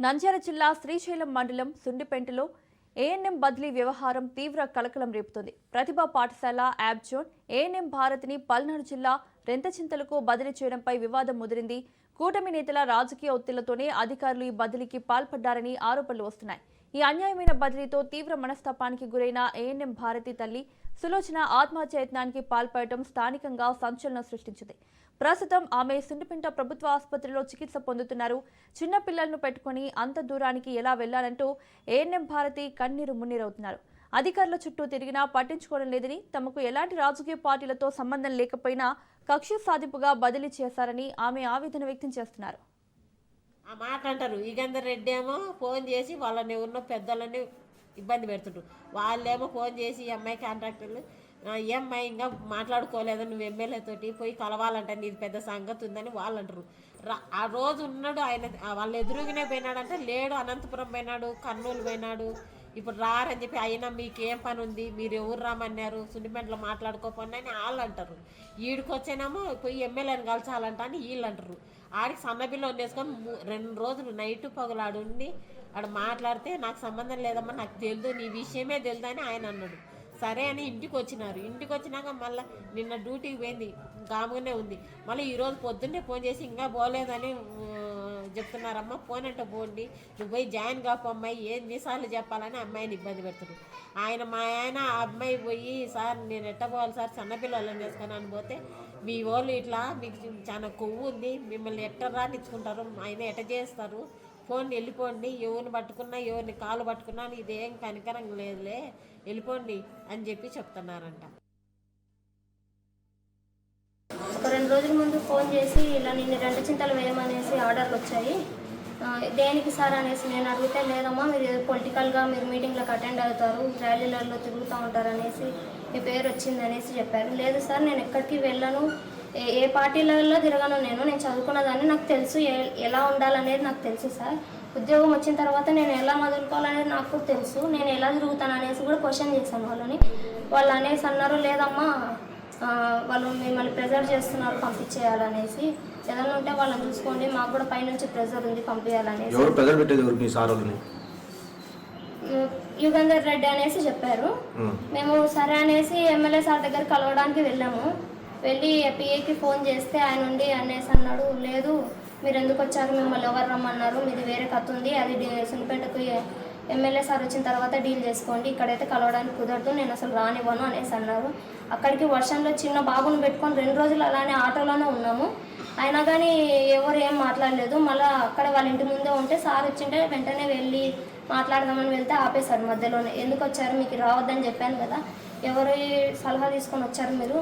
నంద్యాల జిల్లా శ్రీశైలం మండలం సుండిపెంటలో ఏఎన్ఎం బదిలీ వ్యవహారం తీవ్ర కలకలం రేపుతోంది. ప్రతిభా పాఠశాల యాప్ జోన్ ఏఎన్ఎం భారతిని పల్నాడు జిల్లా రెంతచింతలకు బదిలీ చేయడంపై వివాదం ముదిరింది. కూటమి నేతల రాజకీయ ఒత్తిళ్లతోనే అధికారులు ఈ బదిలీకి పాల్పడ్డారని ఆరోపణలు వస్తున్నాయి. ఈ అన్యాయమైన బదిలీతో తీవ్ర మనస్తాపానికి గురైన ఏఎన్ఎం భారతి తల్లి సులోచన ఆత్మహత్యయత్నానికి పాల్పడటం స్థానికంగా సంచలనం సృష్టించింది. ప్రస్తుతం ఆమె సుండిపెంట ప్రభుత్వ ఆసుపత్రిలో చికిత్స పొందుతున్నారు. చిన్న పిల్లలను పెట్టుకుని అంత దూరానికి ఎలా వెళ్లాలంటూ ఏఎన్ఎం భారతి కన్నీరు మున్నీరవుతున్నారు. అధికారుల చుట్టూ తిరిగినా పట్టించుకోవడం లేదని, తమకు ఎలాంటి రాజకీయ పార్టీలతో సంబంధం లేకపోయినా కక్ష సాధింపుగా బదిలీ చేశారని ఆమె ఆవేదన వ్యక్తం చేస్తున్నారు. ఆ మాట అంటారు. యుగంధర్ రెడ్డి ఏమో ఫోన్ చేసి వాళ్ళని ఎవరినో పెద్దలని ఇబ్బంది పెడుతుంటారు. వాళ్ళేమో ఫోన్ చేసి అమ్మాయి కాంట్రాక్టర్లు అమ్మాయి ఇంకా మాట్లాడుకోలేదు, నువ్వు ఎమ్మెల్యే తోటి పోయి కలవాలంటే నీది పెద్ద సంగతి ఉందని వాళ్ళు అంటారు. ఆ రోజు ఉన్నాడు ఆయన, వాళ్ళ ఎదురుగానే పోయినాడంటే లేడు. అనంతపురం పోయినాడు, కర్నూలు పోయినాడు. ఇప్పుడు రారని చెప్పి అయినా మీకేం పని ఉంది, మీరు ఎవరు రామన్నారు, సుండిమెంట్లో మాట్లాడుకోపోండి అని వాళ్ళు అంటారు. ఈడికి వచ్చేనేమో పోయి ఎమ్మెల్యేని కలచాలంట అని వీళ్ళు అంటారు. ఆడికి సన్నబిల్లు వండేసుకొని 2 రోజులు నైట్ పగలు ఆడుండి ఆడ మాట్లాడితే నాకు సంబంధం లేదమ్మా, నాకు తెలియదు, నీ విషయమే తెలియదు అని ఆయన అన్నాడు. సరే అని ఇంటికి వచ్చినారు. ఇంటికి వచ్చినాక మళ్ళీ నిన్న డ్యూటీకి పోయింది, కాముగానే ఉంది. మళ్ళీ ఈరోజు పొద్దున్నే ఫోన్ చేసి ఇంకా పోలేదని చెప్తున్నారమ్మా, ఫోన్ అంటే పోండి, నువ్వు పోయి జాయిన్ కాపమ్మాయి, ఎన్నిసార్లు చెప్పాలని అమ్మాయిని ఇబ్బంది పెడతాడు. మా ఆయన ఆ అమ్మాయి పోయి, సార్ నేను ఎట్ట పోవాలి సార్, చిన్నపిల్లలను చేసుకొని అని పోతే, మీ వాళ్ళు ఇట్లా మీకు చాలా కొవ్వు ఉంది, మిమ్మల్ని ఎట్ట రానిచ్చుకుంటారు, ఆయన ఎట్ట చేస్తారు, ఫోన్ వెళ్ళిపోండి, ఎవరిని పట్టుకున్నా ఎవరిని కాలు పట్టుకున్నా ఇదేం కనికరం లేదులే, వెళ్ళిపోండి అని చెప్పి చెప్తున్నారంట. ఒక 2 రోజుల ముందు ఫోన్ చేసి ఇలా నిన్ను 2 చింతలు వేయమనేసి ఆర్డర్లు వచ్చాయి, దేనికి సార్ అనేసి నేను అడిగితే, లేదమ్మా మీరు పొలిటికల్గా మీరు మీటింగ్లకు అటెండ్ అవుతారు, ర్యాలీలలో తిరుగుతూ ఉంటారు అనేసి మీ పేరు వచ్చింది అనేసి చెప్పారు. లేదు సార్, నేను ఎక్కడికి వెళ్ళను, ఏ పార్టీలలో తిరగను, నేను చదువుకున్నదాన్ని, నాకు తెలుసు ఎలా ఉండాలనేది నాకు తెలుసు సార్. ఉద్యోగం వచ్చిన తర్వాత నేను ఎలా వదులుకోవాలనేది నాకు తెలుసు, నేను ఎలా తిరుగుతాను అనేసి కూడా క్వశ్చన్ చేశాను వాళ్ళని. వాళ్ళు అనేసి అన్నారు, లేదమ్మా వాళ్ళు మిమ్మల్ని ప్రెజర్ చేస్తున్నారు పంపించేయాలనేసి, ఏదైనా ఉంటే వాళ్ళని చూసుకోండి, మాకు కూడా పైనుంచి ప్రెజర్ ఉంది పంపించాలనేసి. యుగంధర్ రెడ్డి అనేసి చెప్పారు. మేము సరే అనేసి ఎమ్మెల్యే సార్ దగ్గర కలవడానికి వెళ్ళాము. వెళ్ళి పిఏకి ఫోన్ చేస్తే ఆయన ఉండి అనేసి అన్నాడు, లేదు మీరు ఎందుకు వచ్చారు, మిమ్మల్ని ఎవరు రమ్మన్నారు, మీది వేరే కథ ఉంది, అది సుండిపేటకు ఎమ్మెల్యే సార్ వచ్చిన తర్వాత డీల్ చేసుకోండి, ఇక్కడైతే కలవడానికి కుదరదు, నేను అసలు రానివ్వను అనేసి అన్నారు. అక్కడికి వర్షంలో చిన్న బాబుని పెట్టుకొని 2 రోజులు అలానే ఆటోలోనే ఉన్నాము. అయినా కానీ ఎవరు ఏం మాట్లాడలేదు. మళ్ళీ అక్కడ వాళ్ళ ఇంటి ముందే ఉంటే సార్ వచ్చింటే వెంటనే వెళ్ళి మాట్లాడదామని వెళ్తే ఆపేశారు మధ్యలోనే. ఎందుకు వచ్చారు, మీకు రావద్దని చెప్పాను కదా, ఎవరు సలహా తీసుకొని వచ్చారు మీరు